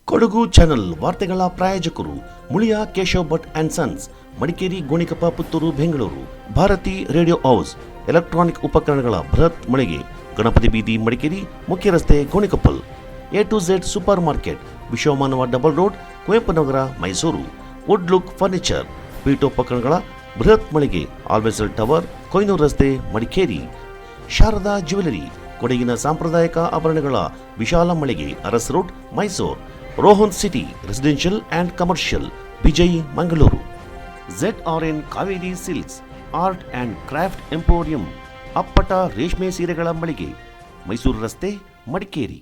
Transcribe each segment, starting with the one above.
Kodagu channel ವಾರ್ತೆಗಳ ಪ್ರಾಯೋಜಕರು Muliya Keshav Bhat and sons, Madikeri, Gonikoppa, Puttur, Bengaluru. Bharati radio house, electronic ಉಪಕರಣಗಳ ಬೃಹತ್ ಮಳಿಗೆ, ಗಣಪತಿ ಬೀದಿ, ಮಡಿಕೇರಿ, ಮುಖ್ಯ ರಸ್ತೆ, Gonikoppal. A2Z super market, Vishwamanava double road, Kuvempu Nagar, Mysuru. Wood look furniture, ಪೀಠೋಪಕರಣಗಳ ಬೃಹತ್ ಮಳಿಗೆ, ಆಲ್ವೆಸಲ್ ಟವರ್, ಕೊಯ್ನೂರು ರಸ್ತೆ, ಮಡಿಕೇರಿ. ಶಾರದಾ ಜ್ಯುವೆಲರಿ, ಕೊಡಗಿನ ಸಾಂಪ್ರದಾಯಿಕ ಆಭರಣಗಳ ವಿಶಾಲ ಮಳಿಗೆ, Aras road, Mysuru. Rohan city residential and commercial, Vijay, Mangaluru. ZRN Kaveri silks, art and craft emporium, ಅಪ್ಪಟ ರೇಷ್ಮೆ ಸೀರೆಗಳ ಮಳಿಗೆ, ಮೈಸೂರು ರಸ್ತೆ, ಮಡಿಕೇರಿ.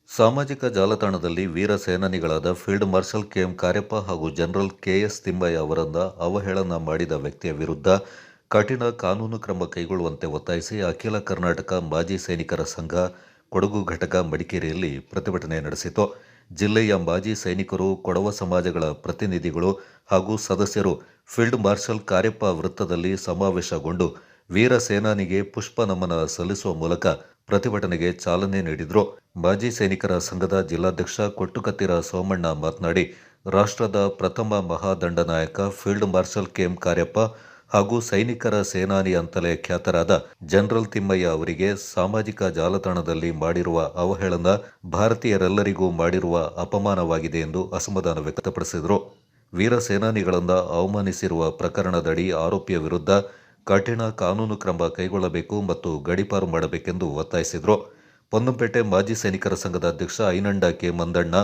ಸಾಮಾಜಿಕ ಜಾಲತಾಣದಲ್ಲಿ ವೀರ ಸೇನಾನಿಗಳಾದ ಫೀಲ್ಡ್ ಮಾರ್ಷಲ್ KM ಕಾರ್ಯಪ್ಪ ಹಾಗೂ ಜನರಲ್ KS ತಿಮ್ಮಯ್ಯ ಅವರನ್ನ ಅವಹೇಳನ ಮಾಡಿದ ವ್ಯಕ್ತಿಯ ವಿರುದ್ಧ ಕಠಿಣ ಕಾನೂನು ಕ್ರಮ ಕೈಗೊಳ್ಳುವಂತೆ ಒತ್ತಾಯಿಸಿ ಅಖಿಲ ಕರ್ನಾಟಕ ಮಾಜಿ ಸೈನಿಕರ ಸಂಘ ಕೊಡಗು ಘಟಕ ಮಡಿಕೇರಿಯಲ್ಲಿ ಪ್ರತಿಭಟನೆ ನಡೆಸಿತು. ಜಿಲ್ಲೆಯ ಮಾಜಿ ಸೈನಿಕರು, ಕೊಡವ ಸಮಾಜಗಳ ಪ್ರತಿನಿಧಿಗಳು ಹಾಗೂ ಸದಸ್ಯರು ಫೀಲ್ಡ್ ಮಾರ್ಷಲ್ ಕಾರ್ಯಪ್ಪ ವೃತ್ತದಲ್ಲಿ ಸಮಾವೇಶಗೊಂಡು ವೀರ ಸೇನಾನಿಗೆ ಪುಷ್ಪ ನಮನ ಸಲ್ಲಿಸುವ ಮೂಲಕ ಪ್ರತಿಭಟನೆಗೆ ಚಾಲನೆ ನೀಡಿದರು. ಮಾಜಿ ಸೈನಿಕರ ಸಂಘದ ಜಿಲ್ಲಾಧ್ಯಕ್ಷ ಕೊಟ್ಟುಕತ್ತಿರ ಸೋಮಣ್ಣ ಮಾತನಾಡಿ, ರಾಷ್ಟ್ರದ ಪ್ರಥಮ ಮಹಾದಂಡನಾಯಕ ಫೀಲ್ಡ್ ಮಾರ್ಷಲ್ KM ಕಾರ್ಯಪ್ಪ ಹಾಗೂ ಸೈನಿಕರ ಸೇನಾನಿ ಅಂತಲೇ ಖ್ಯಾತರಾದ ಜನರಲ್ ತಿಮ್ಮಯ್ಯ ಅವರಿಗೆ ಸಾಮಾಜಿಕ ಜಾಲತಾಣದಲ್ಲಿ ಮಾಡಿರುವ ಅವಹೇಳನ ಭಾರತೀಯರೆಲ್ಲರಿಗೂ ಮಾಡಿರುವ ಅಪಮಾನವಾಗಿದೆ ಎಂದು ಅಸಮಾಧಾನ ವ್ಯಕ್ತಪಡಿಸಿದರು. ವೀರ ಸೇನಾನಿಗಳನ್ನು ಅವಮಾನಿಸಿರುವ ಪ್ರಕರಣದಡಿ ಆರೋಪಿಯ ವಿರುದ್ಧ ಕಠಿಣ ಕಾನೂನು ಕ್ರಮ ಕೈಗೊಳ್ಳಬೇಕು ಮತ್ತು ಗಡೀಪಾರು ಮಾಡಬೇಕೆಂದು ಒತ್ತಾಯಿಸಿದರು. ಪೊನ್ನಂಪೇಟೆ ಮಾಜಿ ಸೈನಿಕರ ಸಂಘದ ಅಧ್ಯಕ್ಷ ಐನಂಡ K ಮಂದಣ್ಣ,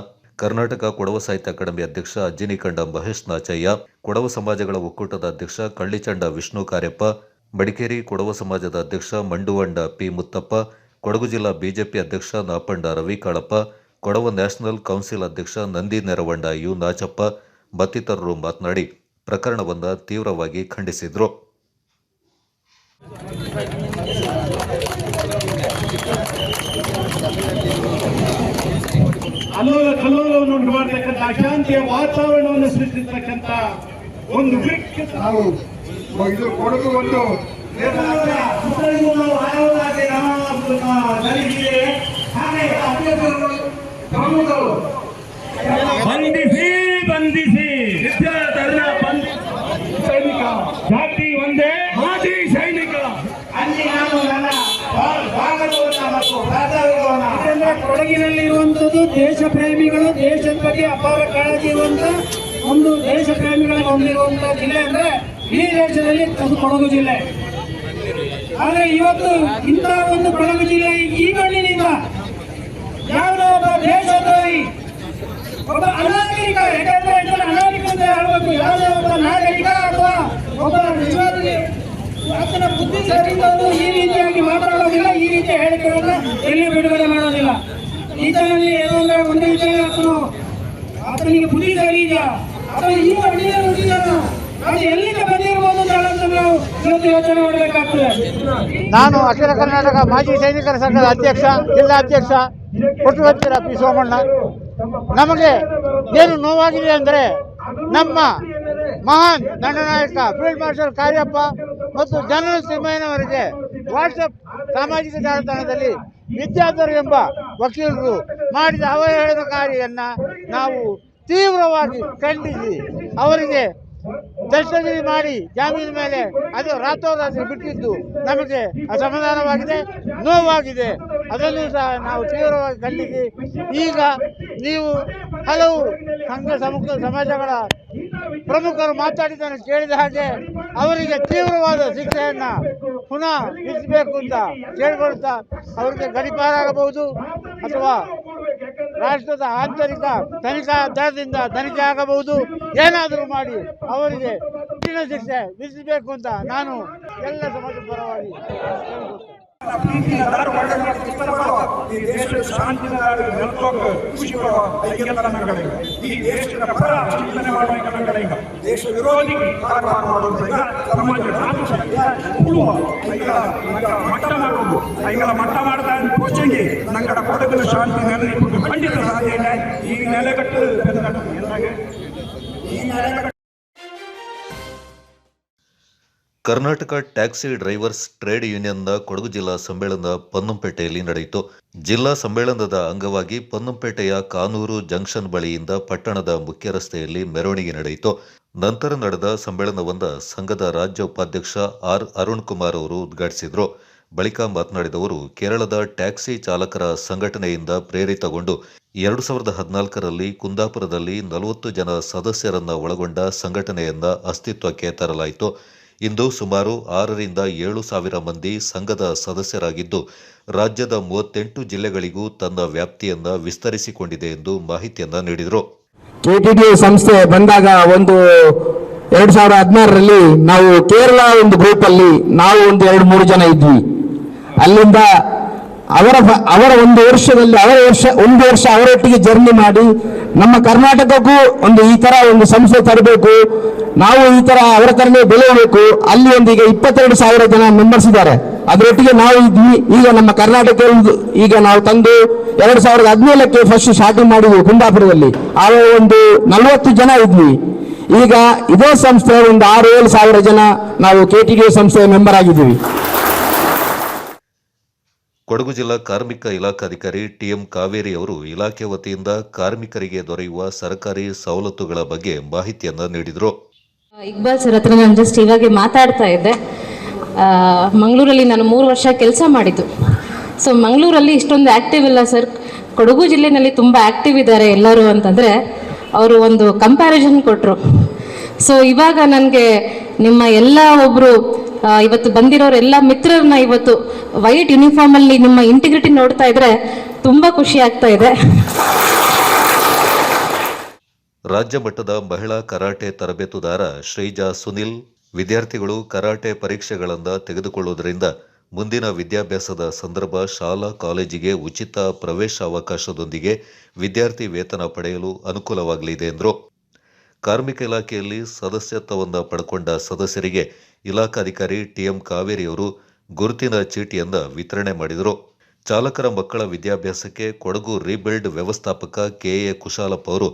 ಕರ್ನಾಟಕ ಕೊಡವ ಸಾಹಿತ್ಯ ಅಕಾಡೆಮಿ ಅಧ್ಯಕ್ಷ ಅಜ್ಜಿನಿಕಂಡ ಮಹೇಶ್ ನಾಚಯ್ಯ, ಕೊಡವ ಸಮಾಜಗಳ ಒಕ್ಕೂಟದ ಅಧ್ಯಕ್ಷ ಕಳ್ಳಿಚಂಡ ವಿಷ್ಣು ಕಾರ್ಯಪ್ಪ, ಮಡಿಕೇರಿ ಕೊಡವ ಸಮಾಜದ ಅಧ್ಯಕ್ಷ ಮಂಡುವಂಡ P ಮುತ್ತಪ್ಪ, ಕೊಡಗು ಜಿಲ್ಲಾ ಬಿಜೆಪಿ ಅಧ್ಯಕ್ಷ ನಾಪಂಡ ರವಿ ಕಾಳಪ್ಪ, ಕೊಡವ ನ್ಯಾಷನಲ್ ಕೌನ್ಸಿಲ್ ಅಧ್ಯಕ್ಷ ನಂದಿ ನೆರವಂಡ ಯು ನಾಚಪ್ಪ ಮತ್ತಿತರರು ಮಾತನಾಡಿ ಪ್ರಕರಣವನ್ನು ತೀವ್ರವಾಗಿ ಖಂಡಿಸಿದರು. ಅಲ್ಲೋಲ ಕಲ್ಲೋಲವನ್ನು ಉಂಟು ಮಾಡತಕ್ಕಂಥ ಅಶಾಂತಿಯ ವಾತಾವರಣವನ್ನು ಸೃಷ್ಟಿಸತಕ್ಕಂಥ ಒಂದು ನಾವು ಇದು ಕೊಡಗು ಒಂದು ಬಂಧಿಸಿ ಬಂಧಿಸಿ ಸೈನಿಕ ಜಾತಿ ಒಂದೇ ಮಾಜಿ ಸೈನಿಕ ಅಲ್ಲಿ ನಾನು ನನ್ನ ಕೊಡಗಿನಲ್ಲಿ ಇರುವಂತದ್ದು ದೇಶ ಪ್ರೇಮಿಗಳು, ದೇಶದ ಬಗ್ಗೆ ಅಪಾರ ಕಾಳಜಿ ಇರುವಂತ ಒಂದು ದೇಶ ಪ್ರೇಮಿಗಳಿಗೆ ಹೊಂದಿರುವಂತ ಜಿಲ್ಲೆ ಅಂದ್ರೆ ಈ ದೇಶದಲ್ಲಿ ಅದು ಕೊಡಗು ಜಿಲ್ಲೆ. ಆದ್ರೆ ಇವತ್ತು ಇಂತಹ ಒಂದು ಕೊಡಗು ಜಿಲ್ಲೆ ಈ ಮಣ್ಣಿನಿಂದ ಯಾವುದೋ ಒಬ್ಬ ದೇಶದ್ರೋಹಿ, ಒಬ್ಬ ಅನಾಗರಿಕ, ಯಾಕಂದ್ರೆ ಅನಾಗರಿಕ ಅಂತ ಹೇಳ್ಬೇಕು, ಯಾವುದೇ ಒಬ್ಬ ನಾಗರಿಕ ಅಥವಾ ಒಬ್ಬ ಆತನ ಬುದ್ಧಿ ಸರಿದವರು ಈ ರೀತಿಯಾಗಿ ಮಾತನಾಡೋದಿಲ್ಲ, ಈ ರೀತಿಯ ಹೇಳಿಕೆಗಳನ್ನ ಎಲ್ಲಿ ಬಿಡುಗಡೆ ಮಾಡೋದಿಲ್ಲ. ಈತನಲ್ಲಿ ಏನೋ ಒಂದು ವಿಷಯ ಆತನಿಗೆ ಬುದ್ಧಿ ಸರಿ ಇದೆಯಾ ಅಥವಾ ಈ ಅಡಿಯಲ್ಲಿ ಹುಟ್ಟಿದಾನ, ಅದು ಎಲ್ಲಿಂದ ಬಂದಿರಬಹುದು ಅಂತ ನಾವು ಇವತ್ತು ಯೋಚನೆ ಮಾಡಬೇಕಾಗ್ತದೆ. ನಾನು ಅಖಿಲ ಕರ್ನಾಟಕ ಮಾಜಿ ಸೈನಿಕರ ಸಂಘದ ಅಧ್ಯಕ್ಷ, ಜಿಲ್ಲಾಧ್ಯಕ್ಷ ಕೊಟ್ಟುಕತ್ತಿರ P ಸೋಮಣ್ಣ. ನಮಗೆ ಏನು ನೋವಾಗಿದೆ ಅಂದರೆ ನಮ್ಮ ಮಹಾನ್ ದಂಡನಾಯಕ ಫೀಲ್ಡ್ ಮಾರ್ಷಲ್ ಕಾರ್ಯಪ್ಪ ಮತ್ತು ಜನರಲ್ ತಿಮ್ಮಯ್ಯನವರಿಗೆ ವಾಟ್ಸಪ್ ಸಾಮಾಜಿಕ ಜಾಲತಾಣದಲ್ಲಿ ವಿದ್ಯಾಧರ್ ಎಂಬ ವಕೀಲರು ಮಾಡಿದ ಅವಹೇಳನಕಾರಿಯನ್ನು ನಾವು ತೀವ್ರವಾಗಿ ಖಂಡಿಸಿ ಅವರಿಗೆ ದಸ್ತಗಿರಿ ಮಾಡಿ ಜಾಮೀನು ಮೇಲೆ ಅದು ರಾತ್ರೋರಾತ್ರಿ ಬಿಟ್ಟಿದ್ದು ನಮಗೆ ಅಸಮಾಧಾನವಾಗಿದೆ, ನೋವಾಗಿದೆ. ಅದನ್ನು ಸಹ ನಾವು ತೀವ್ರವಾಗಿ ಖಂಡಿಸಿ ಈಗ ನೀವು ಹಲವು ಸಮಾಜಗಳ ಪ್ರಮುಖರು ಮಾತಾಡಿದ್ದನ್ನು ಕೇಳಿದ ಹಾಗೆ ಅವರಿಗೆ ತೀವ್ರವಾದ ಶಿಕ್ಷೆಯನ್ನು ಪುನಃ ವಿಧಿಸಬೇಕು ಅಂತ ಕೇಳಿಕೊಳ್ತಾ ಅವರಿಗೆ ಗಡೀಪಾರಾಗಬಹುದು ಅಥವಾ ರಾಷ್ಟ್ರದ ಆಂತರಿಕ ತನಿಖಾ ದಳದಿಂದ ತನಿಖೆ ಆಗಬಹುದು. ಏನಾದರೂ ಮಾಡಿ ಅವರಿಗೆ ಕಠಿಣ ಶಿಕ್ಷೆ ವಿಧಿಸಬೇಕು ಅಂತ ನಾನು ಎಲ್ಲ ಸಮಾಜದ ಪರವಾಗಿ ಈ ದೇಶದ ಶಾಂತಿ ಈ ದೇಶದ ಪರ ಚಿಂತನೆ ಮಾಡುವ ದೇಶ ವಿರೋಧಿ ಕಾರವಾರ ಮಾಡುವುದರಿಂದ ಸಮಾಜ ಮಟ್ಟ ಮಾಡುವುದು ಐಗಳ ಮಟ್ಟ ಮಾಡ್ತಾ ಪೋಷಣೆ ನಂಗಡ ಕೊಡಗನ ಶಾಂತಿ ನೆಲೆ ಖಂಡಿತ ಸಾಧ್ಯ ಇಲ್ಲ. ಈ ನೆಲೆಗಟ್ಟು ಈ ನೆಲೆಗಟ್ಟು ಕರ್ನಾಟಕ ಟ್ಯಾಕ್ಸಿ ಡ್ರೈವರ್ಸ್ ಟ್ರೇಡ್ ಯೂನಿಯನ್ನ ಕೊಡಗು ಜಿಲ್ಲಾ ಸಮ್ಮೇಳನ ಪೊನ್ನಂಪೇಟೆಯಲ್ಲಿ ನಡೆಯಿತು. ಜಿಲ್ಲಾ ಸಮ್ಮೇಳನದ ಅಂಗವಾಗಿ ಪೊನ್ನಂಪೇಟೆಯ ಕಾನೂರು ಜಂಕ್ಷನ್ ಬಳಿಯಿಂದ ಪಟ್ಟಣದ ಮುಖ್ಯ ರಸ್ತೆಯಲ್ಲಿ ಮೆರವಣಿಗೆ ನಡೆಯಿತು. ನಂತರ ನಡೆದ ಸಮ್ಮೇಳನವನ್ನ ಸಂಘದ ರಾಜ್ಯ ಉಪಾಧ್ಯಕ್ಷ ಆರ್ ಅರುಣ್ ಕುಮಾರ್ ಅವರು ಉದ್ಘಾಟಿಸಿದರು. ಬಳಿಕ ಮಾತನಾಡಿದವರು, ಕೇರಳದ ಟ್ಯಾಕ್ಸಿ ಚಾಲಕರ ಸಂಘಟನೆಯಿಂದ ಪ್ರೇರಿತಗೊಂಡು 2014ರಲ್ಲಿ ಕುಂದಾಪುರದಲ್ಲಿ 40 ಜನ ಸದಸ್ಯರನ್ನ ಒಳಗೊಂಡ ಸಂಘಟನೆಯನ್ನ ಅಸ್ತಿತ್ವಕ್ಕೆ ತರಲಾಯಿತು. ಇಂದು ಸುಮಾರು 6ರಿಂದ 7 ಸಾವಿರ ಮಂದಿ ಸಂಘದ ಸದಸ್ಯರಾಗಿದ್ದು, ರಾಜ್ಯದ 38 ಜಿಲ್ಲೆಗಳಿಗೂ ತನ್ನ ವ್ಯಾಪ್ತಿಯನ್ನ ವಿಸ್ತರಿಸಿಕೊಂಡಿದೆ ಎಂದು ಮಾಹಿತಿಯನ್ನ ನೀಡಿದರು. ಕೆಟಿಡಿ ಸಂಸ್ಥೆ ಬಂದಾಗ 2016ರಲ್ಲಿ ನಾವು ಕೇರಳ ಒಂದು ಗ್ರೂಪ್ ಅಲ್ಲಿ ನಾವು 2-3 ಜನ ಇದ್ವಿ. ಅಲ್ಲಿಂದ ಅವರ ಒಂದು ವರ್ಷ ಅವರೊಟ್ಟಿಗೆ ಜರ್ನಿ ಮಾಡಿ ನಮ್ಮ ಕರ್ನಾಟಕಕ್ಕೂ ಈ ತರ ಒಂದು ಸಂಸ್ಥೆ ತರಬೇಕು, ನಾವು ಈ ತರ ಅವರ ತರನೇ ಬೆಳೆಯಬೇಕು. ಅಲ್ಲಿ ಈಗ 22,000 ಜನ ಮೆಂಬರ್ಸ್ ಇದ್ದಾರೆ. ಅದರೊಟ್ಟಿಗೆ ನಾವು ಇದ್ವಿ. ಈಗ ನಮ್ಮ ಕರ್ನಾಟಕ ಈಗ ನಾವು ತಂದು 2017ಕ್ಕೆ ಫಸ್ಟ್ ಸ್ಟಾರ್ಟಿಂಗ್ ಮಾಡಿದ್ವಿ ಕುಂದಾಪುರದಲ್ಲಿ. ಆಗ 40 ಜನ ಇದ್ವಿ. ಈಗ ಇದೇ ಸಂಸ್ಥೆ 6-7 ಸಾವಿರ ಜನ ನಾವು ಕೆಟಿಡಿ ಸಂಸ್ಥೆಯ ಮೆಂಬರ್ ಆಗಿದ್ದೀವಿ. ಕೊಡಗು ಜಿಲ್ಲಾ ಕಾರ್ಮಿಕ ಇಲಾಖಾಧಿಕಾರಿ ಟಿಎಂ ಕಾವೇರಿ ಅವರು ಇಲಾಖೆ ವತಿಯಿಂದ ಕಾರ್ಮಿಕರಿಗೆ ದೊರೆಯುವ ಸರ್ಕಾರಿ ಸವಲತ್ತುಗಳ ಬಗ್ಗೆ ಮಾಹಿತಿಯನ್ನ ನೀಡಿದರು. ಇಕ್ಬಾಲ್ ಸರ್ ಹತ್ರ ನಾನು ಜಸ್ಟ್ ಇವಾಗೆ ಮಾತಾಡ್ತಾ ಇದ್ದೆ. ಮಂಗಳೂರಲ್ಲಿ ನಾನು 3 ವರ್ಷ ಕೆಲಸ ಮಾಡಿದ್ದು. ಸೊ ಮಂಗಳೂರಲ್ಲಿ ಇಷ್ಟೊಂದು ಆ್ಯಕ್ಟಿವ್ ಇಲ್ಲ ಸರ್. ಕೊಡಗು ಜಿಲ್ಲೆಯಲ್ಲಿ ತುಂಬ ಆ್ಯಕ್ಟಿವ್ ಇದ್ದಾರೆ ಎಲ್ಲರೂ ಅಂತಂದರೆ ಅವರು ಒಂದು ಕಂಪ್ಯಾರಿಸನ್ ಕೊಟ್ಟರು. ಸೊ ಇವಾಗ ನನಗೆ ನಿಮ್ಮ ಎಲ್ಲ ಒಬ್ಬರು ಇವತ್ತು ಬಂದಿರೋರೆಲ್ಲ ಮಿತ್ರರನ್ನ ಇವತ್ತು ವೈಟ್ ಯೂನಿಫಾರ್ಮಲ್ಲಿ ನಿಮ್ಮ ಇಂಟಿಗ್ರಿಟಿ ನೋಡ್ತಾ ಇದ್ರೆ ತುಂಬ ಖುಷಿ ಆಗ್ತಾ ಇದೆ. ರಾಜ್ಯ ಮಟ್ಟದ ಮಹಿಳಾ ಕರಾಟೆ ತರಬೇತುದಾರ ಶ್ರೀಜಾ ಸುನಿಲ್, ವಿದ್ಯಾರ್ಥಿಗಳು ಕರಾಟೆ ಪರೀಕ್ಷೆಗಳನ್ನು ತೆಗೆದುಕೊಳ್ಳುವುದರಿಂದ ಮುಂದಿನ ವಿದ್ಯಾಭ್ಯಾಸದ ಸಂದರ್ಭ ಶಾಲಾ ಕಾಲೇಜಿಗೆ ಉಚಿತ ಪ್ರವೇಶಾವಕಾಶದೊಂದಿಗೆ ವಿದ್ಯಾರ್ಥಿ ವೇತನ ಪಡೆಯಲು ಅನುಕೂಲವಾಗಲಿದೆ ಎಂದರು. ಕಾರ್ಮಿಕ ಇಲಾಖೆಯಲ್ಲಿ ಸದಸ್ಯತ್ವವನ್ನು ಪಡ್ಕೊಂಡ ಸದಸ್ಯರಿಗೆ ಇಲಾಖಾಧಿಕಾರಿ ಟಿಎಂ ಕಾವೇರಿ ಅವರು ಗುರುತಿನ ಚೀಟಿಯನ್ನು ವಿತರಣೆ ಮಾಡಿದರು. ಚಾಲಕರ ಮಕ್ಕಳ ವಿದ್ಯಾಭ್ಯಾಸಕ್ಕೆ ಕೊಡಗು ರೀಬಿಲ್ಡ್ ವ್ಯವಸ್ಥಾಪಕ ಕೆಎ ಕುಶಾಲಪ್ಪ ಅವರು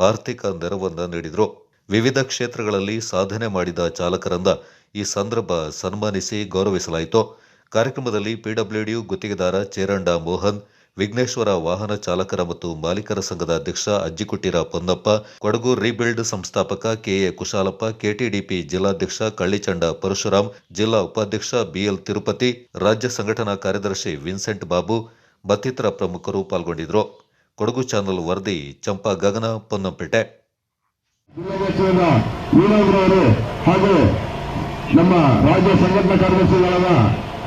ಆರ್ಥಿಕ ನೆರವನ್ನು ನೀಡಿದರು. ವಿವಿಧ ಕ್ಷೇತ್ರಗಳಲ್ಲಿ ಸಾಧನೆ ಮಾಡಿದ ಚಾಲಕರನ್ನ ಈ ಸಂದರ್ಭ ಸನ್ಮಾನಿಸಿ ಗೌರವಿಸಲಾಯಿತು. ಕಾರ್ಯಕ್ರಮದಲ್ಲಿ ಪಿಡಬ್ಲ್ಯೂಡಿ ಗುತ್ತಿಗೆದಾರ ಚೇರಂಡ ಮೋಹನ್, ವಿಘ್ನೇಶ್ವರ ವಾಹನ ಚಾಲಕರ ಮತ್ತು ಮಾಲೀಕರ ಸಂಘದ ಅಧ್ಯಕ್ಷ ಅಜ್ಜಿಕುಟ್ಟಿರ ಪೊನ್ನಪ್ಪ, ಕೊಡಗು ರೀಬಿಲ್ಡ್ ಸಂಸ್ಥಾಪಕ ಕೆಎ ಕುಶಾಲಪ್ಪ, ಕೆಟಿಡಿಪಿ ಜಿಲ್ಲಾಧ್ಯಕ್ಷ ಕಳ್ಳಿಚಂಡ ಪರಶುರಾಮ್, ಜಿಲ್ಲಾ ಉಪಾಧ್ಯಕ್ಷ ಬಿಎಲ್ ತಿರುಪತಿ, ರಾಜ್ಯ ಸಂಘಟನಾ ಕಾರ್ಯದರ್ಶಿ ವಿನ್ಸೆಂಟ್ ಬಾಬು ಮತ್ತಿತರ ಪ್ರಮುಖರು ಪಾಲ್ಗೊಂಡಿದ್ದರು. ಕೊಡಗು ಚಾನಲ್ ವರದಿ ಚಂಪಾ ಗಗನ, ಪೊನ್ನಂಪೇಟೆ. ಹಾಗೂ ನಮ್ಮ ರಾಜ್ಯ ಸಂಘಟನಾ ಕಾರ್ಯದರ್ಶಿಗಳಾದ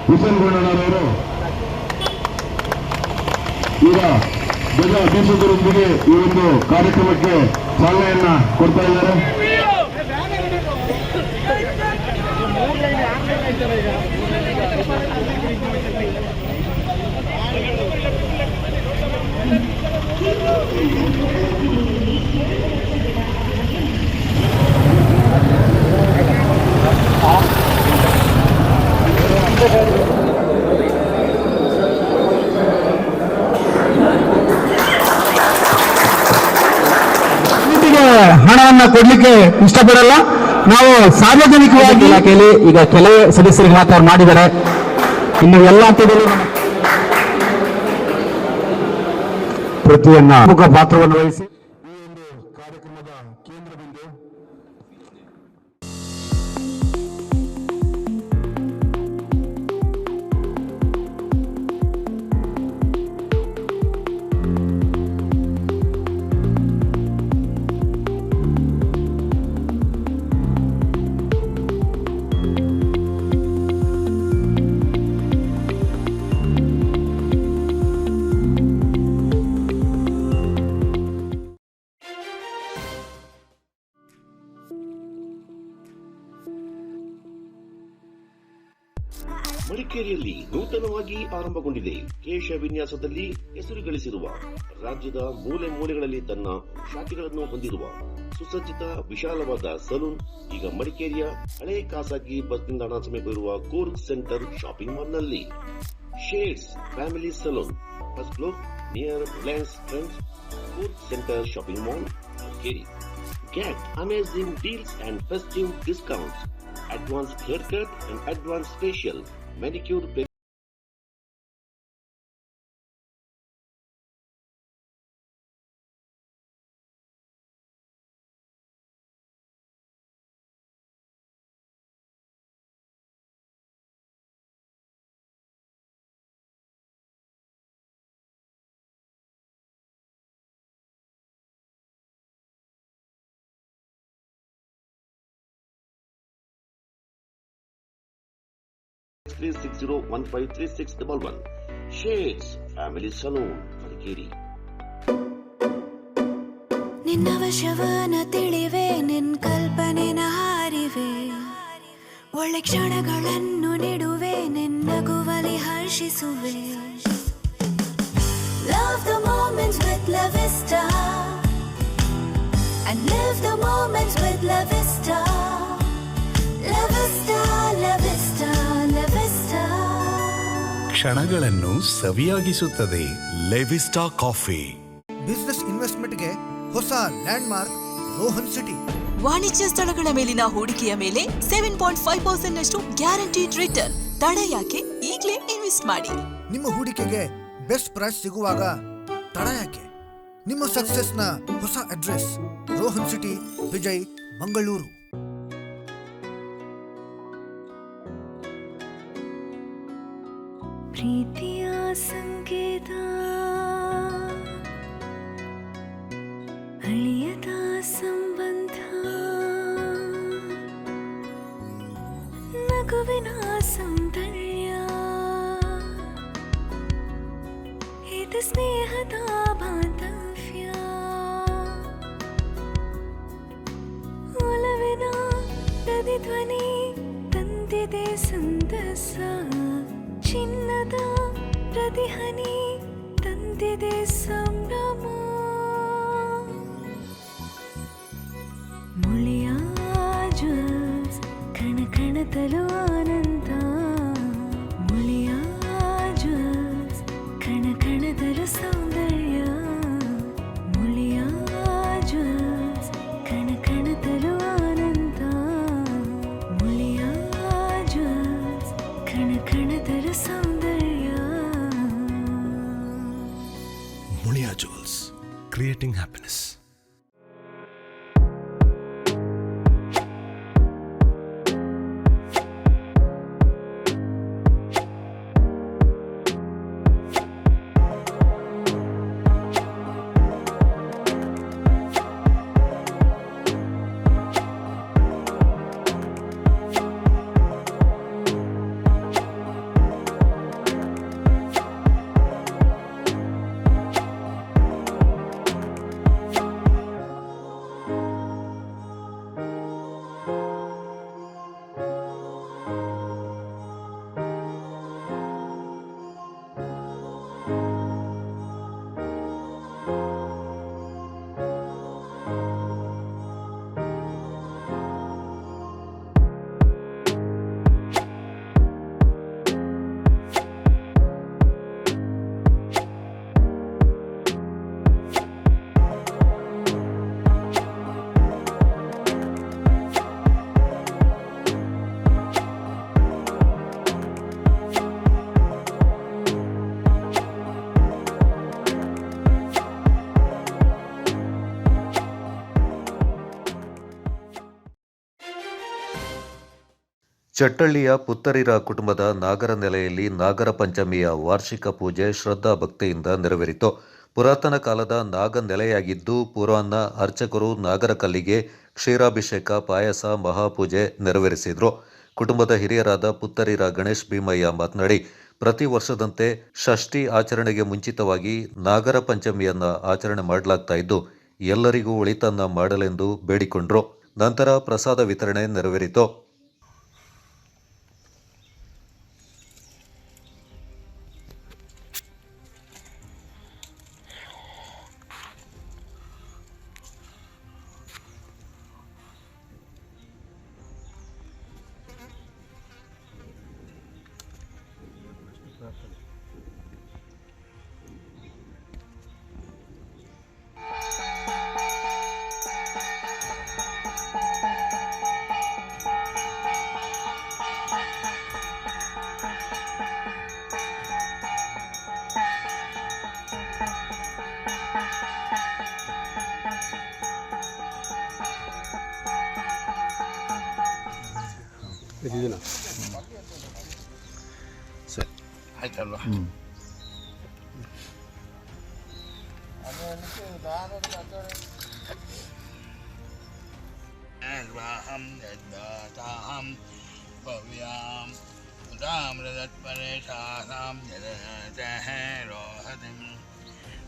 ಹುಸೇನ್ ಗುಂಡಣ್ಣರವರು ಈಗ ಧ್ವಜ ಬೀಸುವುದರೊಂದಿಗೆ ಈ ಒಂದು ಕಾರ್ಯಕ್ರಮಕ್ಕೆ ಚಾಲನೆಯನ್ನ ಕೊಡ್ತಾ ಇದ್ದಾರೆ. ಹಣವನ್ನ ಕೊಡ್ಲಿಕ್ಕೆ ಇಷ್ಟಪಡಲ್ಲ. ನಾವು ಸಾರ್ವಜನಿಕವಾಗಿ ಇಲಾಖೆಯಲ್ಲಿ ಈಗ ಕೆಲವೇ ಸದಸ್ಯರಿಗೆ ಮಾತ್ರ ಮಾಡಿದ್ದಾರೆ. ಇನ್ನು ಎಲ್ಲ ಹಂತದಲ್ಲೂ ಪ್ರತಿಯನ್ನ ಪ್ರಮುಖ ಪಾತ್ರವನ್ನು ವಹಿಸಿ ಈ ಒಂದು ಕಾರ್ಯಕ್ರಮದ ಕೇಂದ್ರ ಬಿಂದು ಮಡಿಕೇರಿಯಲ್ಲಿ ನೂತನವಾಗಿ ಆರಂಭಗೊಂಡಿದೆ. ಕೇಶ ವಿನ್ಯಾಸದಲ್ಲಿ ಹೆಸರು ಗಳಿಸಿರುವ, ರಾಜ್ಯದ ಮೂಲೆ ಮೂಲೆಗಳಲ್ಲಿ ತನ್ನ ಶಾಖೆಗಳನ್ನು ಹೊಂದಿರುವ ಸುಸಜ್ಜಿತ ವಿಶಾಲವಾದ ಸಲೂನ್ ಈಗ ಮಡಿಕೇರಿಯ ಹಳೆ ಖಾಸಗಿ ಬಸ್ ನಿಲ್ದಾಣ ಸಮೀಪವಿರುವ ಕೂರ್ಗ್ ಸೆಂಟರ್ ಶಾಪಿಂಗ್ ಮಾಲ್ನಲ್ಲಿ. Shades family salon, first floor near Reliance Trends, Coorg centre shopping mall, Madikeri. Get amazing deals and festive discounts at advanced haircut and advanced facial, manicure, Please 60153611. Shades Family Saloon, Madikeri. ನಿನ್ನ ವಶವನ ತಿಳಿವೆ ನಿನ್ ಕಲ್ಪನೆನ ಹಾರಿವೆ ಒಳ್ಳೆ ಕ್ಷಣಗಳನ್ನು ನೀಡುವೆ ನಿನ್ನಗುವಲಿ ಹರ್ಷಿಸುವೆ Love the moments with La Vista and live the moments with La Vista. La Vista, La Vista, La Vista. ಕ್ಷಣಗಳನ್ನು ಸವಿಯಾಗಿಸುತ್ತದೆ Levista coffee. Business ಇನ್ವೆಸ್ಟ್ಮೆಂಟ್ಗೆ ಹೊಸ landmark Rohan city. ವಾಣಿಜ್ಯ ಸ್ಥಳಗಳ ಮೇಲಿನ ಹೂಡಿಕೆಯ ಮೇಲೆ 7.5% ಗ್ಯಾರಂಟಿಡ್ ರಿಟರ್ನ್. ತಡ ಯಾಕೆ? ಈಗಲೇ ಇನ್ವೆಸ್ಟ್ ಮಾಡಿ. ನಿಮ್ಮ ಹೂಡಿಕೆಗೆ ಬೆಸ್ಟ್ ಪ್ರೈಸ್ ಸಿಗುವಾಗ ತಡ ಯಾಕೆ? ನಿಮ್ಮ ಸಕ್ಸೆಸ್ನ ಹೊಸ ಅಡ್ರೆಸ್ ರೋಹನ್ ಸಿಟಿ, ವಿಜಯ್, ಮಂಗಳೂರು. ಪ್ರೀತಿಯ ಸಂಕೇತ ಅಳಿಯದ ಸಂಬಂಧ ನಗುವಿನ ಸೌಂದರ್ಯ ಇದು ಸ್ನೇಹದ ಬಾಂಧವ್ಯ ಒಲವಿನ ಪ್ರತಿಧ್ವನಿ ತಂದಿದೆ ಸಂತಸ ಚಿನ್ನದ ಪ್ರತಿಹನಿ ತಂದಿದೆ ಸಂಭ್ರಮ ಮುಳಿಯ ಜ್ವಲ್ಸ್ ಕಣ ಕಣದಲು ಆನಂದ ಮುಳಿಯ ಜ್ವಲ್ಸ್ ಕಣ ಕಣದಲು ಸೌಂದರ್ಯ ಮುಳಿಯ ಜ್ವಲ್ಸ್ ಕಣ ಕಣದಲು ಆನಂದ ಮುಳಿಯ ಜ್ವಲ್ಸ್ ಕಣ ಕಣದಲು ಸೌಂದರ್ಯ. Muliya jewels, creating happiness. ಚಟ್ಟಳ್ಳಿಯ ಪುತ್ತರಿರ ಕುಟುಂಬದ ನಾಗರ ನೆಲೆಯಲ್ಲಿ ನಾಗರ ಪಂಚಮಿಯ ವಾರ್ಷಿಕ ಪೂಜೆ ಶ್ರದ್ಧಾ ಭಕ್ತಿಯಿಂದ ನೆರವೇರಿತು. ಪುರಾತನ ಕಾಲದ ನಾಗ ನೆಲೆಯಾಗಿದ್ದು ಪೂರ್ವಾಹ್ನ ಅರ್ಚಕರು ನಾಗರ ಕಲ್ಲಿಗೆ ಕ್ಷೀರಾಭಿಷೇಕ, ಪಾಯಸ, ಮಹಾಪೂಜೆ ನೆರವೇರಿಸಿದ್ರು. ಕುಟುಂಬದ ಹಿರಿಯರಾದ ಪುತ್ತರಿರ ಗಣೇಶ್ ಭೀಮಯ್ಯ ಮಾತನಾಡಿ, ಪ್ರತಿ ವರ್ಷದಂತೆ ಷಷ್ಠಿ ಆಚರಣೆಗೆ ಮುಂಚಿತವಾಗಿ ನಾಗರ ಪಂಚಮಿಯನ್ನ ಆಚರಣೆ ಮಾಡಲಾಗ್ತಾ ಇದ್ದು ಎಲ್ಲರಿಗೂ ಒಳಿತನ್ನ ಮಾಡಲೆಂದು ಬೇಡಿಕೊಂಡ್ರು. ನಂತರ ಪ್ರಸಾದ ವಿತರಣೆ ನೆರವೇರಿತು. ಪ್ರತಿದಿನ ಸರಿ ಆಯ್ತಲ್ವಾ? ಭವ್ಯಾಂ ಉದಾಮೃತತ್ಪರೇಶಾಸಾಂ ಜಲಜಃ ರೋಹತಿಂ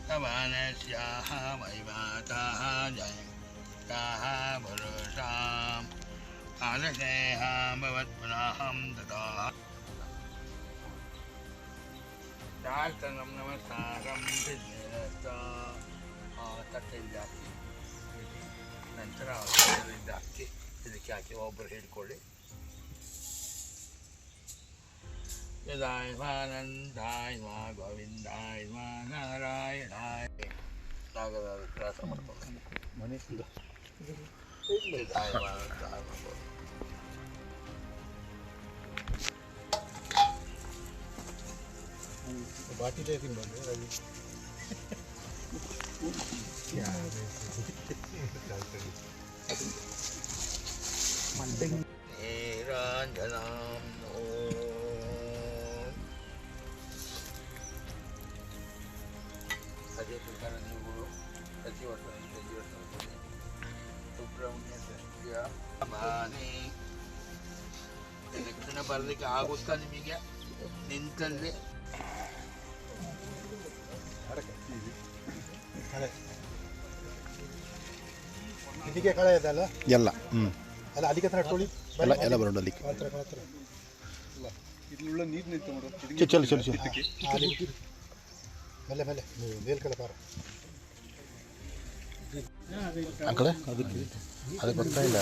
ತವಾನಸ್ಯಾಹ ವೈವಾತಾಹ ಜಯಂತಾಹ ಪುರುಷಾಂ ಆಲಸೇಹಾಂ ಭವತ್ಪುನಃ ತಥಾ ದಾರ್ತನಂ ನಮಸ್ಕಾರಂ ತಟ್ಟೆಯಲ್ಲಿ ಹಾಕಿ ನಂತರ ಅದರಿಂದ ಹಾಕಿ ಇದಕ್ಕೆ ಹಾಕಿ ಒಬ್ಬರು ಹಿಡ್ಕೊಳ್ಳಿ. ಯದಾಯ ಮಾ ಗೋವಿಂದಾಯ ಮಾ ನಾರಾಯಣಾಯ ನಾಗರ ವಿಕ್ರಾಸ ಮಾಡ್ಕೊಂಡು ಮನೆ ಬಾಟಿದೆ ತಿನ್ಬಂದು ರವಿ ನೀರಾಂಜನಾಂ ಅದೇ ಪ್ರಕಾರ ನೀವು ಪ್ರತಿ ವರ್ಷ ಸುಬ್ರಹ್ಮಣ್ಯ ಸತ್ಯ ಮಾನೆ ಎಲೆಕ್ಷನ್ ಬರಲಿಕ್ಕೆ ಆಗುತ್ತಾ ನಿಮಗೆ ನಿಂತಲ್ಲಿ? ಇದಕ್ಕೆ ಕಳೆ ಇದಲ್ಲ ಎಲ್ಲ ಅಲ್ಲ ಅದಕ್ಕೆ ಹತ್ರ ಇಟ್ಕೊಳ್ಳಿ ಎಲ್ಲ ಎಲ್ಲ ಬರೋಣ ಅಲ್ಲಿಗೆ ಇದ್ലുള്ള ನೀರು ನಿಂತು ನೋಡು ಚಲು ಚಲು ಚಲು ಮೇಲೆ ಮೇಲೆ ಮೇಲ್ಕಡೆ ಬಾರ ಆ ಕಡೆ ಅದಕ್ಕೆ ಅದಕ್ಕೆ ಬರ್ತಾ ಇಲ್ಲ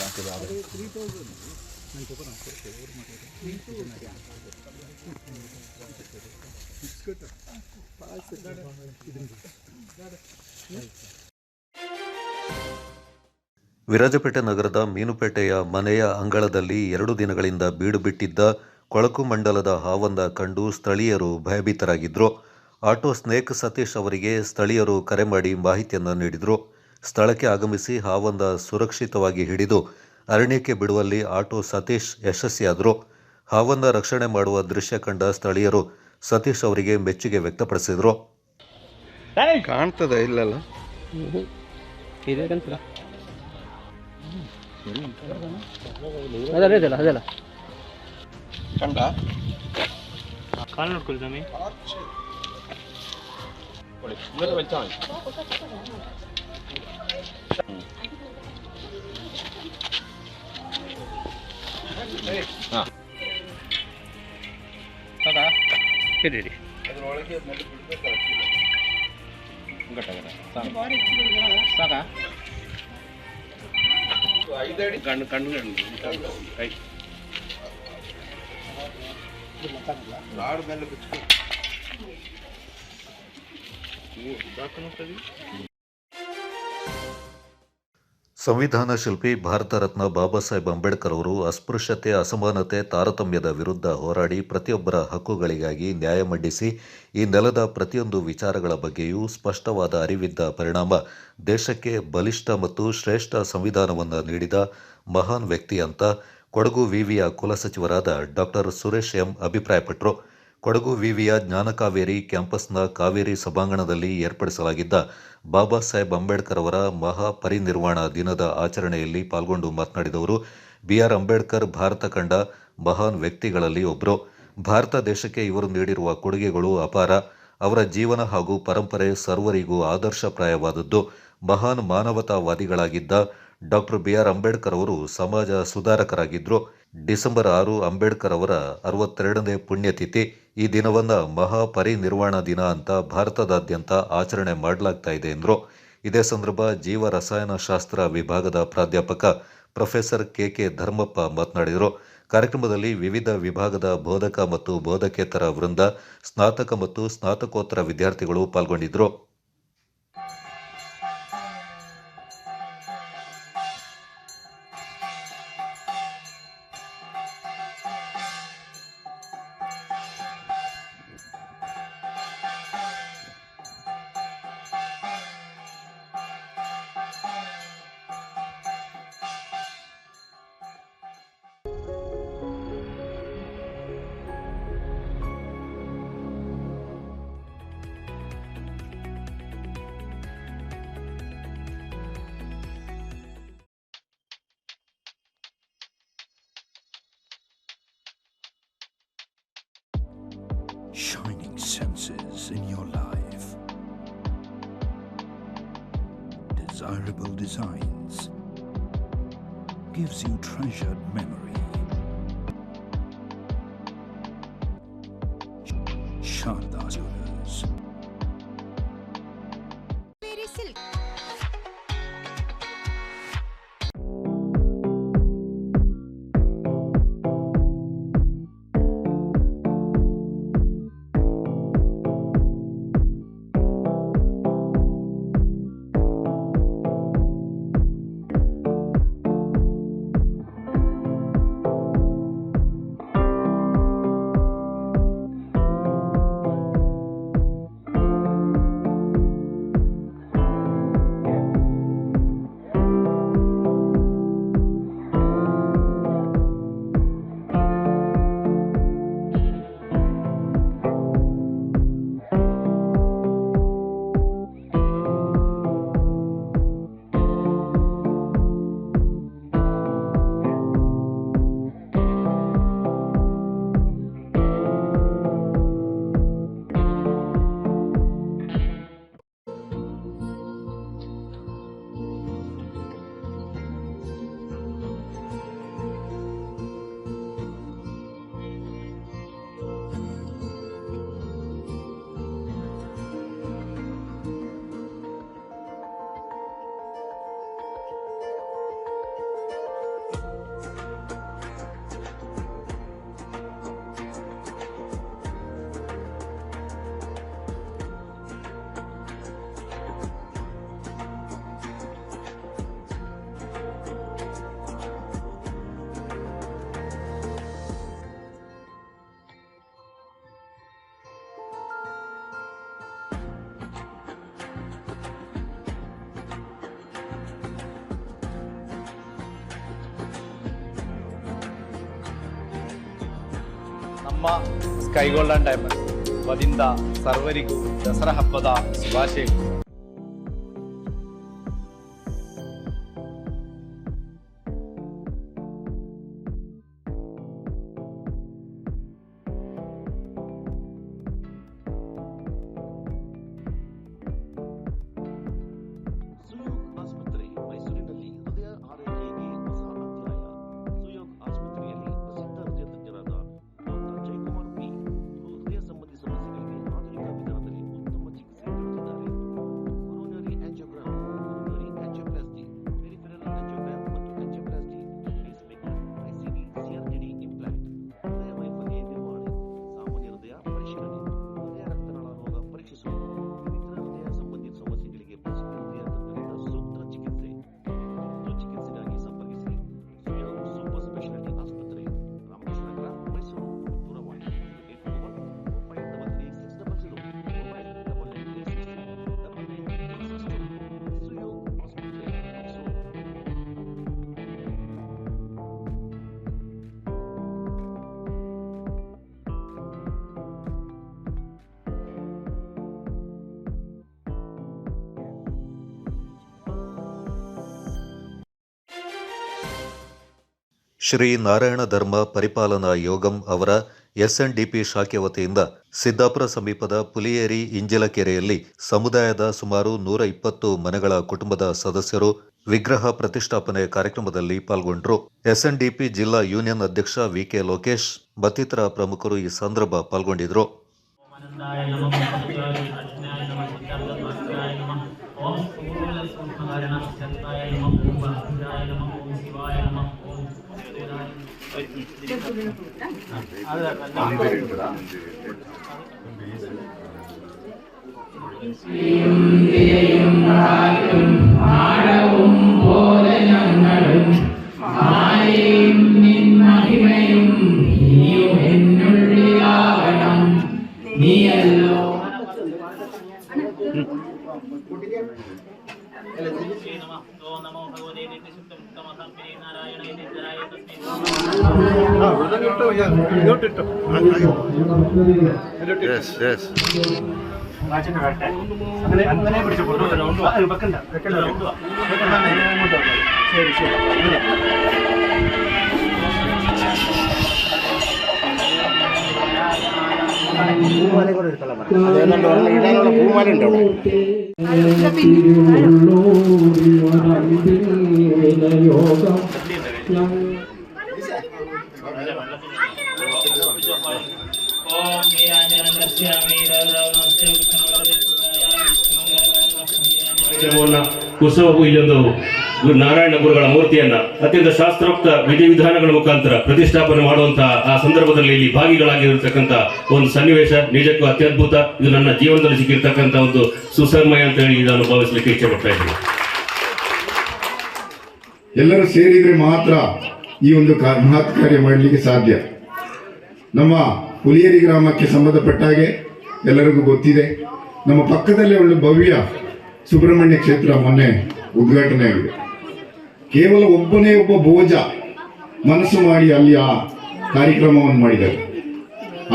ವಿರಾಜಪೇಟೆ ನಗರದ ಮೀನುಪೇಟೆಯ ಮನೆಯ ಅಂಗಳದಲ್ಲಿ 2 ದಿನಗಳಿಂದ ಬೀಡು ಬಿಟ್ಟಿದ್ದ ಕೊಳಕು ಮಂಡಲದ ಹಾವೊಂದ ಕಂಡು ಸ್ಥಳೀಯರು ಭಯಭೀತರಾಗಿದ್ದರು. ಆಟೋ ಸ್ನೇಕ್ ಸತೀಶ್ ಅವರಿಗೆ ಸ್ಥಳೀಯರು ಕರೆ ಮಾಡಿ ಮಾಹಿತಿಯನ್ನು ನೀಡಿದರು. ಸ್ಥಳಕ್ಕೆ ಆಗಮಿಸಿ ಹಾವೊಂದ ಸುರಕ್ಷಿತವಾಗಿ ಹಿಡಿದು ಅರಣ್ಯಕ್ಕೆ ಬಿಡುವಲ್ಲಿ ಆಟೋ ಸತೀಶ್ ಯಶಸ್ವಿಯಾದರು. ಹಾವೊಂದ ರಕ್ಷಣೆ ಮಾಡುವ ದೃಶ್ಯ ಕಂಡ ಸ್ಥಳೀಯರು ಸತೀಶ್ ಅವರಿಗೆ ಮೆಚ್ಚುಗೆ ವ್ಯಕ್ತಪಡಿಸಿದರು. ಕಾಣ್ತದ ಇಲ್ಲಲ್ಲ ಅದಲ್ಲ ಕಂಡ ಕಾಲು ನೋಡ್ಕೊಳ್ತಾನೆ ಇರಿ ಸಾಕಾ ಕಣ್ಣು ಕಣ್ಣು ಕೈ ಸಂವಿಧಾನ ಶಿಲ್ಪಿ ಭಾರತ ರತ್ನ ಬಾಬಾ ಸಾಹೇಬ್ ಅಂಬೇಡ್ಕರ್ ಅವರು ಅಸ್ಪೃಶ್ಯತೆ, ಅಸಮಾನತೆ, ತಾರತಮ್ಯದ ವಿರುದ್ಧ ಹೋರಾಡಿ ಪ್ರತಿಯೊಬ್ಬರ ಹಕ್ಕುಗಳಿಗಾಗಿ ನ್ಯಾಯ ಮಂಡಿಸಿ ಈ ನೆಲದ ಪ್ರತಿಯೊಂದು ವಿಚಾರಗಳ ಬಗ್ಗೆಯೂ ಸ್ಪಷ್ಟವಾದ ಅರಿವಿದ್ದ ಪರಿಣಾಮ ದೇಶಕ್ಕೆ ಬಲಿಷ್ಠ ಮತ್ತು ಶ್ರೇಷ್ಠ ಸಂವಿಧಾನವನ್ನು ನೀಡಿದ ಮಹಾನ್ ವ್ಯಕ್ತಿ ಅಂತ ಕೊಡಗು ವಿವಿಯ ಕುಲಸಚಿವರಾದ ಡಾಕ್ಟರ್ ಸುರೇಶ್ ಎಂ ಅಭಿಪ್ರಾಯಪಟ್ಟರು. ಕೊಡಗು ವಿವಿಯ ಜ್ಞಾನಕಾವೇರಿ ಕ್ಯಾಂಪಸ್ನ ಕಾವೇರಿ ಸಭಾಂಗಣದಲ್ಲಿ ಏರ್ಪಡಿಸಲಾಗಿದ್ದ ಬಾಬಾ ಸಾಹೇಬ್ ಅಂಬೇಡ್ಕರ್ ಅವರ ಮಹಾ ಪರಿನಿರ್ವಾಣ ದಿನದ ಆಚರಣೆಯಲ್ಲಿ ಪಾಲ್ಗೊಂಡು ಮಾತನಾಡಿದವರು, BR ಅಂಬೇಡ್ಕರ್ ಭಾರತ ಕಂಡ ಮಹಾನ್ ವ್ಯಕ್ತಿಗಳಲ್ಲಿ ಒಬ್ಬರು. ಭಾರತ ದೇಶಕ್ಕೆ ಇವರು ನೀಡಿರುವ ಕೊಡುಗೆಗಳು ಅಪಾರ. ಅವರ ಜೀವನ ಹಾಗೂ ಪರಂಪರೆ ಸರ್ವರಿಗೂ ಆದರ್ಶಪ್ರಾಯವಾದದ್ದು. ಮಹಾನ್ ಮಾನವತಾವಾದಿಗಳಾಗಿದ್ದ ಡಾಕ್ಟರ್ BR ಅಂಬೇಡ್ಕರ್ ಅವರು ಸಮಾಜ ಸುಧಾರಕರಾಗಿದ್ದರು. ಡಿಸೆಂಬರ್ 6 ಅಂಬೇಡ್ಕರ್ ಅವರ 62ನೇ ಪುಣ್ಯತಿಥಿ. ಈ ದಿನವನ್ನು ಮಹಾ ಪರಿನಿರ್ವಾಣ ದಿನ ಅಂತ ಭಾರತದಾದ್ಯಂತ ಆಚರಣೆ ಮಾಡಲಾಗ್ತಾ ಇದೆ ಎಂದರು. ಇದೇ ಸಂದರ್ಭ ಜೀವ ರಸಾಯನಶಾಸ್ತ್ರ ವಿಭಾಗದ ಪ್ರಾಧ್ಯಾಪಕ ಪ್ರೊಫೆಸರ್ KK ಧರ್ಮಪ್ಪ ಮಾತನಾಡಿದರು. ಕಾರ್ಯಕ್ರಮದಲ್ಲಿ ವಿವಿಧ ವಿಭಾಗದ ಬೋಧಕ ಮತ್ತು ಬೋಧಕೇತರ ವೃಂದ, ಸ್ನಾತಕ ಮತ್ತು ಸ್ನಾತಕೋತ್ತರ ವಿದ್ಯಾರ್ಥಿಗಳು ಪಾಲ್ಗೊಂಡಿದ್ದರು. shining senses in your life. Desirable Designs gives you treasured memory. Sharda Jewelers. ನಮ್ಮ ಸ್ಕೈ ಗೋಲ್ಡನ್ ಡೈಮಂಡ್ ವತಿಯಿಂದ ಸರ್ವರಿಗೂ ದಸರಾ ಹಬ್ಬದ ಶುಭಾಶಯಗಳು. ಶ್ರೀ ನಾರಾಯಣ ಧರ್ಮ ಪರಿಪಾಲನಾ ಯೋಗಂ ಅವರ ಎಸ್ಎನ್ಡಿಪಿ ಶಾಖೆ ವತಿಯಿಂದ ಸಿದ್ದಾಪುರ ಸಮೀಪದ ಪುಲಿಯೇರಿ ಇಂಜಿಲಕೆರೆಯಲ್ಲಿ ಸಮುದಾಯದ ಸುಮಾರು 120 ಮನೆಗಳ ಕುಟುಂಬದ ಸದಸ್ಯರು ವಿಗ್ರಹ ಪ್ರತಿಷ್ಠಾಪನೆ ಕಾರ್ಯಕ್ರಮದಲ್ಲಿ ಪಾಲ್ಗೊಂಡರು. ಎಸ್ಎನ್ಡಿಪಿ ಜಿಲ್ಲಾ ಯೂನಿಯನ್ ಅಧ್ಯಕ್ಷ ವಿಕೆ ಲೋಕೇಶ್ ಮತ್ತಿತರ ಪ್ರಮುಖರು ಈ ಸಂದರ್ಭ ಪಾಲ್ಗೊಂಡಿದ್ದರು. ಉತ್ಸವಕ್ಕೂ ಇಲ್ಲೊಂದು ನಾರಾಯಣ ಗುರುಗಳ ಮೂರ್ತಿಯನ್ನ ಅತ್ಯಂತ ಶಾಸ್ತ್ರೋಕ್ತ ವಿಧಿವಿಧಾನಗಳ ಮುಖಾಂತರ ಪ್ರತಿಷ್ಠಾಪನೆ ಮಾಡುವಂತಹ ಆ ಸಂದರ್ಭದಲ್ಲಿ ಇಲ್ಲಿ ಭಾಗಿಗಳಾಗಿರತಕ್ಕಂಥ ಒಂದು ಸನ್ನಿವೇಶ ನಿಜಕ್ಕೂ ಅತ್ಯದ್ಭುತ. ಇದು ನನ್ನ ಜೀವನದಲ್ಲಿ ಸಿಕ್ಕಿರ್ತಕ್ಕಂಥ ಒಂದು ಸುಸಮಯ ಅಂತ ಹೇಳಿ ನಾನು ಭಾವಿಸಲಿಕ್ಕೆ ಇಚ್ಛೆ ಪಡ್ತಾ ಇದ್ದೀನಿ. ಎಲ್ಲರೂ ಸೇರಿದ್ರೆ ಮಾತ್ರ ಈ ಒಂದು ಮಹತ್ ಕಾರ್ಯ ಮಾಡಲಿಕ್ಕೆ ಸಾಧ್ಯ. ನಮ್ಮ ಹುಲಿಯರಿ ಗ್ರಾಮಕ್ಕೆ ಸಂಬಂಧಪಟ್ಟ ಹಾಗೆ ಎಲ್ಲರಿಗೂ ಗೊತ್ತಿದೆ, ನಮ್ಮ ಪಕ್ಕದಲ್ಲೇ ಒಂದು ಭವ್ಯ ಸುಬ್ರಹ್ಮಣ್ಯ ಕ್ಷೇತ್ರ ಮೊನ್ನೆ ಉದ್ಘಾಟನೆ ಆಗಿದೆ. ಕೇವಲ ಒಬ್ಬ ಭೋಜ ಮನಸ್ಸು ಮಾಡಿ ಅಲ್ಲಿ ಆ ಕಾರ್ಯಕ್ರಮವನ್ನು ಮಾಡಿದ್ದಾರೆ.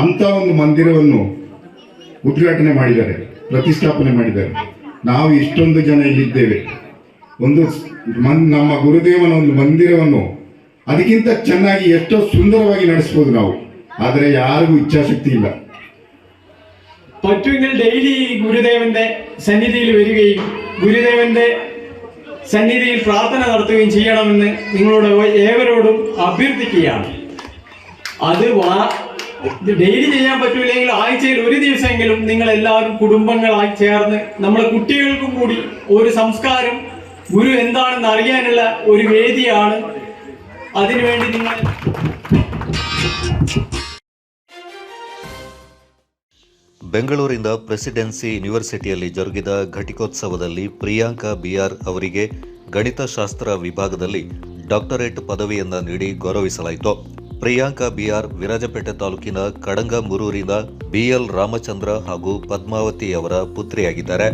ಅಂತ ಒಂದು ಮಂದಿರವನ್ನು ಉದ್ಘಾಟನೆ ಮಾಡಿದ್ದಾರೆ, ಪ್ರತಿಷ್ಠಾಪನೆ ಮಾಡಿದ್ದಾರೆ. ನಾವು ಇಷ್ಟೊಂದು ಜನ ಇಲ್ಲಿದ್ದೇವೆ, ನಮ್ಮ ಗುರುದೇವನ ಒಂದು ಮಂದಿರವನ್ನು ಅದಕ್ಕಿಂತ ಚೆನ್ನಾಗಿ ಎಷ್ಟೋ സുന്ദരವಾಗಿ ನಡೆಸಬಹುದು ನಾವು, ಆದರೆ ಯಾರಿಗೂ ഇച്ഛാശക്തി ഇല്ല. പറ്റുമെങ്കിൽ ഡെയിലി ഗുരുദേവന്റെ സന്നിധിയിൽ വരികയും ഗുരുദേവന്റെ സന്നിധിയിൽ പ്രാർത്ഥന നടത്തുകയും ചെയ്യണമെന്ന് നിങ്ങളോട് ഏവരോടും അഭ്യർത്ഥിക്കുകയാണ്. അത് ഡെയിലി ചെയ്യാൻ പറ്റൂല്ലെങ്കിൽ ആഴ്ചയിൽ ഒരു ദിവസമെങ്കിലും നിങ്ങൾ എല്ലാവരും കുടുംബങ്ങളായി ചേർന്ന് നമ്മുടെ കുട്ടികൾക്കും കൂടി ഒരു സംസ്കാരം ഗുരു എന്താണെന്ന് അറിയാനുള്ള ഒരു വേദിയാണ്. അതിനുവേണ്ടി നിങ്ങൾ ಬೆಂಗಳೂರಿನ ಪ್ರೆಸಿಡೆನ್ಸಿ ಯೂನಿವರ್ಸಿಟಿಯಲ್ಲಿ ಜರುಗಿದ ಘಟಿಕೋತ್ಸವದಲ್ಲಿ ಪ್ರಿಯಾಂಕಾ ಬಿಆರ್ ಅವರಿಗೆ ಗಣಿತಶಾಸ್ತ್ರ ವಿಭಾಗದಲ್ಲಿ ಡಾಕ್ಟರೇಟ್ ಪದವಿಯನ್ನು ನೀಡಿ ಗೌರವಿಸಲಾಯಿತು. ಪ್ರಿಯಾಂಕಾ ಬಿಆರ್ ವಿರಾಜಪೇಟೆ ತಾಲೂಕಿನ ಕಡಂಗಮುರೂರಿನ ಬಿಎಲ್ ರಾಮಚಂದ್ರ ಹಾಗೂ ಪದ್ಮಾವತಿ ಅವರ ಪುತ್ರಿಯಾಗಿದ್ದಾರೆ.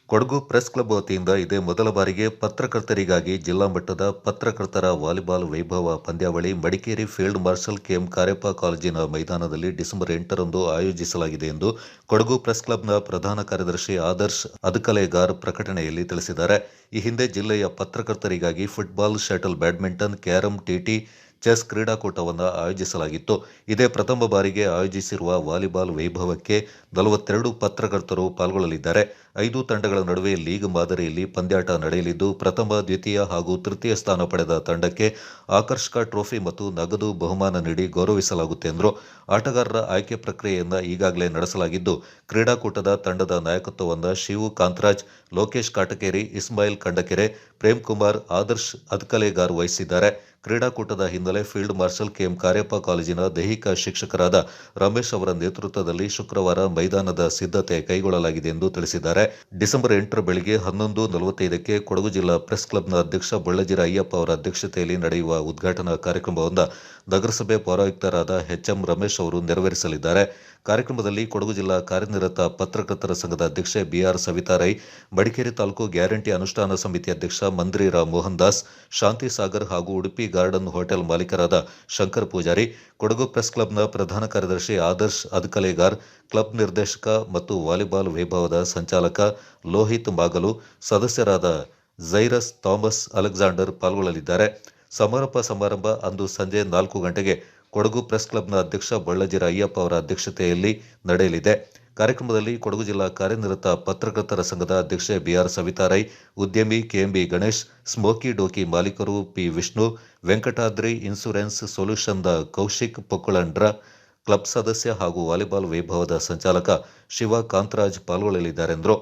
ಕೊಡಗು ಪ್ರೆಸ್ ಕ್ಲಬ್ ವತಿಯಿಂದ ಇದೇ ಮೊದಲ ಬಾರಿಗೆ ಪತ್ರಕರ್ತರಿಗಾಗಿ ಜಿಲ್ಲಾ ಮಟ್ಟದ ಪತ್ರಕರ್ತರ ವಾಲಿಬಾಲ್ ವೈಭವ ಪಂದ್ಯಾವಳಿ Madikeri field marshal KM Cariappa ಕಾಲೇಜಿನ ಮೈದಾನದಲ್ಲಿ ಡಿಸೆಂಬರ್ 8ರಂದು ಆಯೋಜಿಸಲಾಗಿದೆ ಎಂದು ಕೊಡಗು ಪ್ರೆಸ್ ಕ್ಲಬ್ನ ಪ್ರಧಾನ ಕಾರ್ಯದರ್ಶಿ ಆದರ್ಶ್ ಅದ್ಕಲೇಗಾರ್ ಪ್ರಕಟಣೆಯಲ್ಲಿ ತಿಳಿಸಿದ್ದಾರೆ. ಈ ಹಿಂದೆ ಜಿಲ್ಲೆಯ ಪತ್ರಕರ್ತರಿಗಾಗಿ football, shuttle badminton, carrom, TT, chess ಕ್ರೀಡಾಕೂಟವನ್ನು ಆಯೋಜಿಸಲಾಗಿತ್ತು. ಇದೇ ಪ್ರಥಮ ಬಾರಿಗೆ ಆಯೋಜಿಸಿರುವ ವಾಲಿಬಾಲ್ ವೈಭವಕ್ಕೆ 42 ಪತ್ರಕರ್ತರು ಪಾಲ್ಗೊಳ್ಳಲಿದ್ದಾರೆ. 5 ತಂಡಗಳ ನಡುವೆ ಲೀಗ್ ಮಾದರಿಯಲ್ಲಿ ಪಂದ್ಯಾಟ ನಡೆಯಲಿದ್ದು, ಪ್ರಥಮ, ದ್ವಿತೀಯ ಹಾಗೂ ತೃತೀಯ ಸ್ಥಾನ ಪಡೆದ ತಂಡಕ್ಕೆ ಆಕರ್ಷಕ ಟ್ರೋಫಿ ಮತ್ತು ನಗದು ಬಹುಮಾನ ನೀಡಿ ಗೌರವಿಸಲಾಗುತ್ತೆ ಎಂದರು. ಆಟಗಾರರ ಆಯ್ಕೆ ಪ್ರಕ್ರಿಯೆಯನ್ನು ಈಗಾಗಲೇ ನಡೆಸಲಾಗಿದ್ದು, ಕ್ರೀಡಾಕೂಟದ ತಂಡದ ನಾಯಕತ್ವವನ್ನು ಶಿವು ಕಾಂತರಾಜ್, ಲೋಕೇಶ್ ಕಾಟಕೇರಿ, ಇಸ್ಮಾಯಿಲ್ ಕಂಡಕೆರೆ, ಪ್ರೇಮ್ ಕುಮಾರ್, ಆದರ್ಶ್ ಅದ್ಕಲೇಗಾರ್ ವಹಿಸಿದ್ದಾರೆ. ಕ್ರೀಡಾಕೂಟದ ಹಿನ್ನೆಲೆ ಫೀಲ್ಡ್ ಮಾರ್ಷಲ್ ಕೆಎಂ ಕಾರ್ಯಪ್ಪ ಕಾಲೇಜಿನ ದೈಹಿಕ ಶಿಕ್ಷಕರಾದ ರಮೇಶ್ ಅವರ ನೇತೃತ್ವದಲ್ಲಿ ಶುಕ್ರವಾರ ಮೈದಾನದ ಸಿದ್ಧತೆ ಕೈಗೊಳ್ಳಲಾಗಿದೆ ಎಂದು ತಿಳಿಸಿದ್ದಾರೆ. ಡಿಸೆಂಬರ್ 8ರ ಬೆಳಗ್ಗೆ 11:45ಕ್ಕೆ ಕೊಡಗು ಜಿಲ್ಲಾ ಪ್ರೆಸ್ ಕ್ಲಬ್ನ ಅಧ್ಯಕ್ಷ ಬೊಳ್ಳಜಿರ ಅಯ್ಯಪ್ಪ ಅವರ ಅಧ್ಯಕ್ಷತೆಯಲ್ಲಿ ನಡೆಯುವ ಉದ್ಘಾಟನಾ ಕಾರ್ಯಕ್ರಮವನ್ನು ನಗರಸಭೆ ಪೌರಾಯುಕ್ತರಾದ ಎಚ್ಎಂ ರಮೇಶ್ ಅವರು ನೆರವೇರಿಸಲಿದ್ದಾರೆ. ಕಾರ್ಯಕ್ರಮದಲ್ಲಿ ಕೊಡಗು ಜಿಲ್ಲಾ ಕಾರ್ಯನಿರತ ಪತ್ರಕರ್ತರ ಸಂಘದ ಅಧ್ಯಕ್ಷೆ ಬಿಆರ್ ಸವಿತಾ ರೈ, ಮಡಿಕೇರಿ ತಾಲೂಕು ಗ್ಯಾರಂಟಿ ಅನುಷ್ಠಾನ ಸಮಿತಿ ಅಧ್ಯಕ್ಷ ಮಂದ್ರಿರಾ ಮೋಹನ್ ದಾಸ್, ಶಾಂತಿ ಸಾಗರ್ ಹಾಗೂ ಉಡುಪಿ ಗಾರ್ಡನ್ ಹೋಟೆಲ್ ಮಾಲೀಕರಾದ ಶಂಕರ್ ಪೂಜಾರಿ, ಕೊಡಗು ಪ್ರೆಸ್ ಕ್ಲಬ್ನ ಪ್ರಧಾನ ಕಾರ್ಯದರ್ಶಿ ಆದರ್ಶ್ ಅದ್ಕಲೇಗಾರ್, ಕ್ಲಬ್ ನಿರ್ದೇಶಕ ಮತ್ತು ವಾಲಿಬಾಲ್ ವೈಭವದ ಸಂಚಾಲಕ ಲೋಹಿತ್ ಮಾಗಲು, ಸದಸ್ಯರಾದ ಝೈರಸ್ ಥಾಮಸ್ ಅಲೆಕ್ಸಾಂಡರ್ ಪಾಲ್ಗೊಳ್ಳಲಿದ್ದಾರೆ. ಸಮಾರೋಪ ಸಮಾರಂಭ ಅಂದು ಸಂಜೆ 4 ಗಂಟೆಗೆ ಕೊಡಗು ಪ್ರೆಸ್ ಕ್ಲಬ್ನ ಅಧ್ಯಕ್ಷ ಬೊಳ್ಳಜಿರ ಅಯ್ಯಪ್ಪ ಅವರ ಅಧ್ಯಕ್ಷತೆಯಲ್ಲಿ ನಡೆಯಲಿದೆ. ಕಾರ್ಯಕ್ರಮದಲ್ಲಿ ಕೊಡಗು ಜಿಲ್ಲಾ ಕಾರ್ಯನಿರತ ಪತ್ರಕರ್ತರ ಸಂಘದ ಅಧ್ಯಕ್ಷೆ ಬಿಆರ್ ಸವಿತಾ ರೈ, ಉದ್ಯಮಿ ಕೆಎಂಬಿ ಗಣೇಶ್, ಸ್ಮೋಕಿ ಡೋಕಿ ಮಾಲೀಕರು ಪಿ ವಿಷ್ಣು, ವೆಂಕಟಾದ್ರಿ ಇನ್ಸೂರೆನ್ಸ್ ಸೊಲ್ಯೂಷನ್ದ ಕೌಶಿಕ್ ಪೊಕ್ಕುಳಂಡ್ರ, ಕ್ಲಬ್ ಸದಸ್ಯ ಹಾಗೂ ವಾಲಿಬಾಲ್ ವೈಭವದ ಸಂಚಾಲಕ ಶಿವ ಕಾಂತರಾಜ್ ಪಾಲ್ಗೊಳ್ಳಲಿದ್ದಾರೆಂದರು.